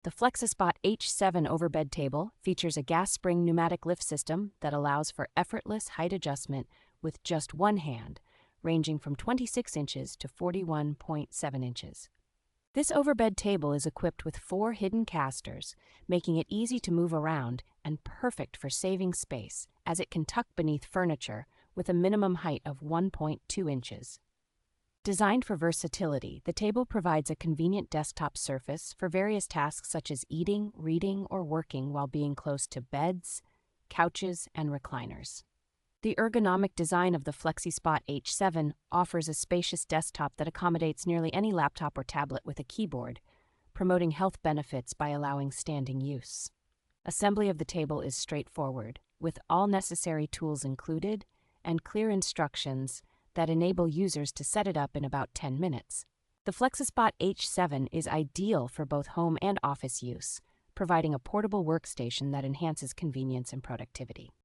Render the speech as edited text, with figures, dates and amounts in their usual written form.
The FLEXISPOT H7 Overbed Table features a gas spring pneumatic lift system that allows for effortless height adjustment with just one hand, ranging from 26 inches to 41.7 inches. This overbed table is equipped with 4 hidden casters, making it easy to move around and perfect for saving space, as it can tuck beneath furniture with a minimum height of 1.2 inches. Designed for versatility, the table provides a convenient desktop surface for various tasks such as eating, reading, or working while being close to beds, couches, and recliners. The ergonomic design of the FLEXISPOT H7 offers a spacious desktop that accommodates nearly any laptop or tablet with a keyboard, promoting health benefits by allowing standing use. Assembly of the table is straightforward, with all necessary tools included and clear instructions that enable users to set it up in about 10 minutes. The FLEXISPOT H7 is ideal for both home and office use, providing a portable workstation that enhances convenience and productivity.